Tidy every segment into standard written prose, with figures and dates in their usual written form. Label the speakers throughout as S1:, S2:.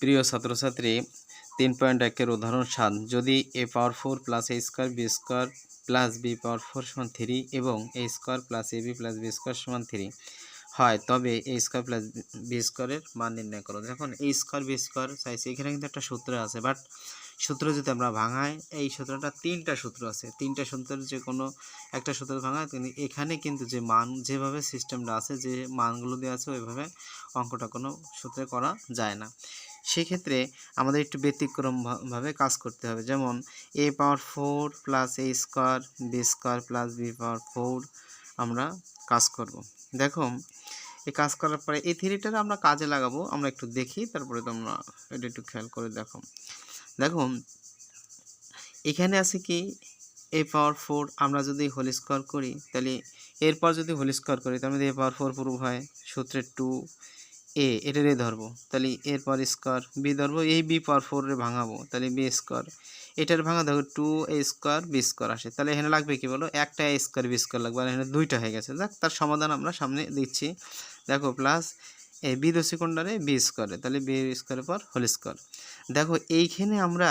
S1: প্রিয় ছাত্রছাত্রী 3.1 এর উদাহরণ 7 যদি a power 4 plus a square b square plus b পাওয়ার 4 সমান 3 এবং a square plus ab plus b square সমান 3 হয় তবে a স্কয়ার প্লাস b স্কয়ারের মান নির্ণয় করো। দেখুন a স্কয়ার b স্কয়ার চাইছে, এখানে কিন্তু একটা সূত্র আছে, বাট সূত্র যদি আমরা ভাঙাই এই সূত্রটা তিনটা সূত্র আছে, তিনটা সূত্রের যে কোনো একটা সূত্র ভাঙায় এখানে কিন্তু যে মান যেভাবে সিস্টেমটা আছে, যে মানগুলো দেওয়া আছে ওইভাবে অঙ্কটা কোনো সূত্রে করা যায় না। সেক্ষেত্রে আমাদের একটু ব্যতিক্রমভাবে কাজ করতে হবে। যেমন a power 4 plus a square b square plus b পাওয়ার 4 আমরা কাজ করব। দেখো এই কাজ করার পরে এই থিরিটার আমরা কাজে লাগাবো, আমরা একটু দেখি, তারপরে তোমরা এটা একটু খেয়াল করে দেখো। দেখো এখানে আছে কি a পাওয়ার 4, আমরা যদি হোল স্কয়ার করি তাহলে এরপর যদি হোল স্কয়ার করি তার মধ্যে a পাওয়ার 4 প্রুভ হয়, সূত্রে 2 a এটার এ ধরবো, তাহলে এর পর স্কয়ার b ধরবো, এই b পাওয়ার 4 রে ভাঙাবো, তাহলে b স্কয়ার, এটার ভাঙা দেখো 2a স্কয়ার b স্কয়ার আসে, তাহলে এখানে লাগবে কি বলো, একটা a স্কয়ার b স্কয়ার লাগবে, আর এখানে দুইটা হয়ে গেছে। যাক, তার সমাধান আমরা সামনে দিচ্ছি। দেখো প্লাস এই b দশি কোণটারে b স্কয়ারে, তাহলে b স্কয়ারের পর হোল স্কয়ার। দেখো এইখানে আমরা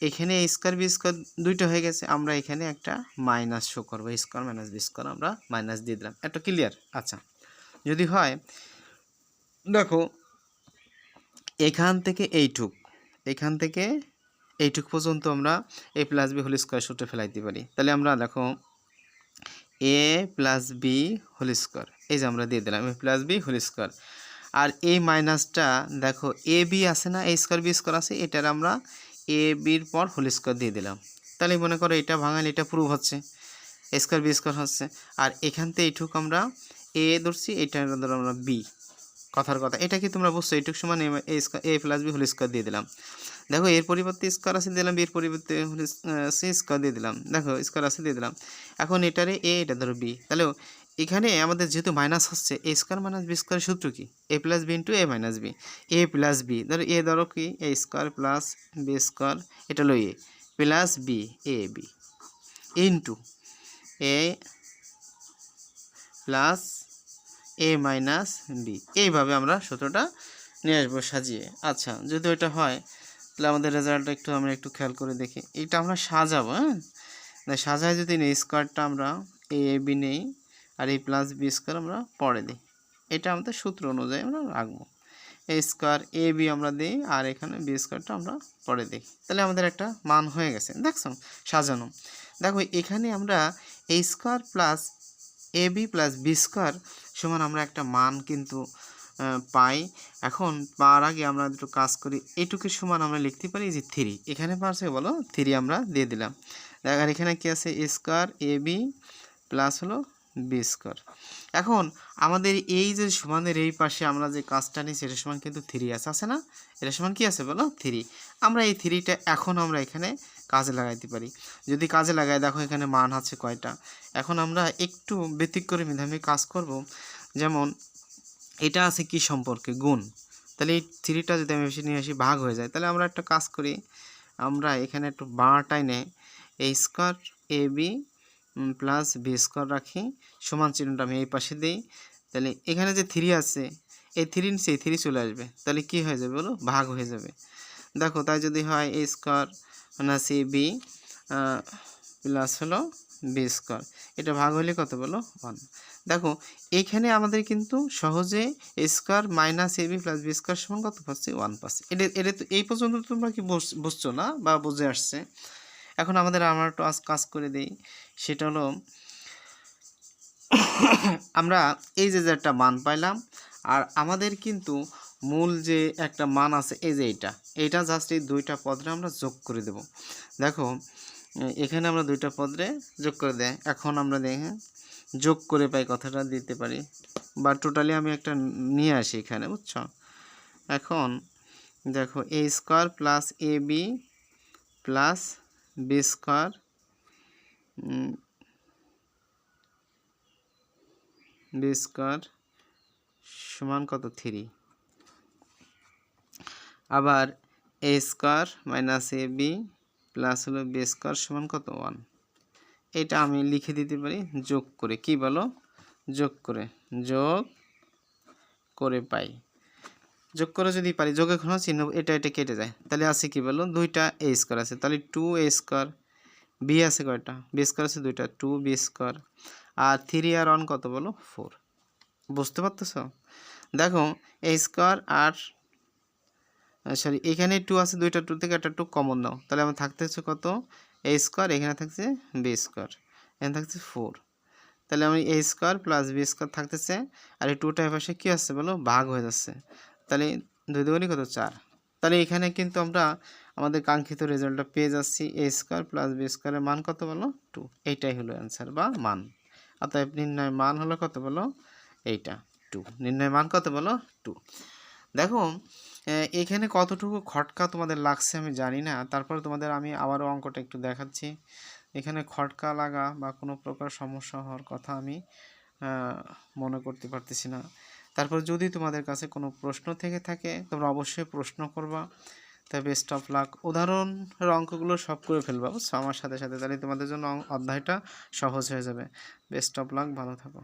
S1: এখানে a স্কয়ার b স্কয়ার দুইটা হয়ে গেছে, আমরা এখানে একটা মাইনাস শো করবো, a square minus b square আমরা মাইনাস দিয়ে দিলাম। এটা ক্লিয়ার? আচ্ছা, যদি হয় দেখো এখান থেকে এইটুক পর্যন্ত আমরা a plus b whole square সূত্রে ফেলাইতে পারি। তাহলে আমরা দেখো a plus b whole square, এই যে আমরা দিয়ে দিলাম a plus b whole square, আর এই মাইনাসটা দেখো a b আছে না, a স্কয়ার b স্কয়ার আছে, এটার আমরা a bর পর হোল স্কয়ার দিয়ে দিলাম। তাহলে মনে করো এটা ভাঙালে এটা প্রুভ হচ্ছে, a স্কয়ার b স্কয়ার হচ্ছে, আর এখান থেকে এইটুক আমরা a ধরছি, এটার ধরো আমরা b, কথার কথা। এটা কি তোমরা বুঝছো? এইটুক সমান a plus b whole square দিয়ে দিলাম। দেখো এর পরিবর্তে স্কয়ার আছে দিলাম, এর পরিবর্তে সি স্কয়ার দিয়ে দিলাম, দেখো স্কয়ার আছে দিয়ে দিলাম। এখন এটারে a, এটা ধরো b, তাহলে এখানে আমাদের যেহেতু মাইনাস হচ্ছে, a স্কয়ার মাইনাস b স্কয়ারের সূত্র কি, a plus b into a minus b, a plus b ধরো a ধরো কি a square plus b square, এটা হলো a plus b a b into a plus a minus b, এইভাবে আমরা সূত্রটা নিয়ে আসবো সাজিয়ে। আচ্ছা, যদি ওইটা হয় তাহলে আমাদের রেজাল্টটা আমরা একটু খেয়াল করে দেখি। এইটা আমরা সাজাবো, হ্যাঁ, সাজায় যদি নেই স্কোয়ারটা আমরা a b নেই, আর a প্লাস b স্কোয়ার আমরা পরে দিই, এটা আমাদের সূত্র অনুযায়ী আমরা রাখবো। a স্কোয়ার a b আমরা দিই, আর এখানে b স্কোয়ারটা আমরা পরে দিই, তাহলে আমাদের একটা মান হয়ে গেছে। দেখছো সাজানো। দেখো এখানে আমরা a square plus a b plus b square সমান আমরা একটা মান কিন্তু পাই। এখন পাওয়ার আগে আমরা একটু কাজ করি, এইটুকুর সমান আমরা লিখতে পারি যে 3, এখানে পারছে বলো 3 আমরা দিয়ে দিলাম। আর এখানে কি আছে, a square a b plus হলো b স্কোয়ার। এখন আমাদের এই যে সমানের এই পাশে আমরা যে কাজটা নিই সেটা সমান কিন্তু 3 আছে না, এটা সমান কি আছে বলো 3। আমরা এই 3টা এখন আমরা এখানে কাজে লাগাইতে পারি। যদি কাজে লাগাই দেখো এখানে মান আছে কয়টা। এখন আমরা একটু ব্যতিক্রমী কাজ করব। যেমন এটা আছে কি সম্পর্কে, গুণ, তাহলে এই 3টা যদি আমি বেশি নিয়ে আসি ভাগ হয়ে যায়, তাহলে আমরা একটা কাজ করি, আমরা এখানে একটু বারটাই নেই, a square a b plus b square রাখি, সমান চিহ্নটা আমি এই পাশে দিই, তাহলে এখানে যে 3 আছে এই 3 নিচে 3 চলে আসবে, তাহলে কি হয়ে যাবে বলো, ভাগ হয়ে যাবে। দেখো তাই যদি হয় a square minus a b plus হলো b স্কোয়ার, এটা ভাগ হলে কত বলো 1। দেখো এইখানে আমাদের কিন্তু সহজে a square minus ab plus b square সমান কত পাচ্ছি 1 পাচ্ছি। এটা তো এই পর্যন্ত তোমরা কি বুঝছো না বা বুঝে আসছে? এখন আমরা একটু কাজ করে দিই, সেটা হলো আমরা এই যে একটা মান পাইলাম, আর আমাদের কিন্তু মূল যে একটা মান আছে এই যে এইটা জাস্ট এই দুইটা পদরে আমরা যোগ করে দেব। দেখো এখানে আমরা দুইটা পদরে যোগ করে দেয়, এখন আমরা দেখে যোগ করে পাই কথাটা দিতে পারি, বা টোটালি আমি একটা নিয়ে আসি এখানে, বুঝছো? এখন দেখো a square plus a b plus b square b square সমান কত 3, আবার a square minus a b plus হলো b স্কোয়ার সমান কত 1। এটা আমি লিখে দিতে পারি যোগ করে, কি বলো, যোগ করে পাই যোগ করে যদি পারি, যোগের কোনো চিহ্ন এটা কেটে যায়, তাহলে আছে কি বলো, 2টা এ স্কোয়ার আছে, তাহলে 2a স্কোয়ার। বি আছে কয়টা, বি স্কোয়ার আছে 2টা, 2b স্কোয়ার। আর 3 আর 1 কত বলো, 4। বুঝতে পারতেছ? দেখো এ স্কোয়ার আর সরি এখানে 2 আছে, 2টা 2 থেকে একটা 2 কমন নাও, তাহলে আমার থাকতে হচ্ছে কত, এ স্কোয়ার, এখানে থাকছে বি স্কোয়ার, এখানে থাকছে 4। তাহলে আমি এ স্কোয়ার প্লাস বি স্কোয়ার থাকতেছে, আর এই 2টা পাশে কী আসছে বলো, ভাগ হয়ে যাচ্ছে, তাহলে 2 দুগুণে কত, 4। তাহলে এখানে কিন্তু আমরা আমাদের কাঙ্ক্ষিত রেজাল্টটা পেয়ে যাচ্ছি, এ স্কোয়ার প্লাস বি স্কোয়ারের মান কত বলো, 2। এইটাই হলো অ্যান্সার বা মান। অতএব নির্ণয় মান হলো কত বলো, এইটা 2। নির্ণয় মান কত বলো, 2। দেখো এখানে কতটুকু খটকা তোমাদের লাগছে আমি জানি না, তারপরে তোমাদের আমি আবারও অঙ্কটা একটু দেখাচ্ছি। এখানে খটকা লাগা বা কোনো প্রকার সমস্যা হওয়ার কথা আমি মনে করতে পারতেছি না। তারপর যদি তোমাদের কাছে কোনো প্রশ্ন থেকে থাকে তোমরা অবশ্যই প্রশ্ন করবা। তাই বেস্ট অফ লাক। উদাহরণের অঙ্কগুলো সব করে ফেলবা বুঝছো আমার সাথে সাথে, তাহলে তোমাদের জন্য অধ্যায়টা সহজ হয়ে যাবে। বেস্ট অফ লাক, ভালো থাকো।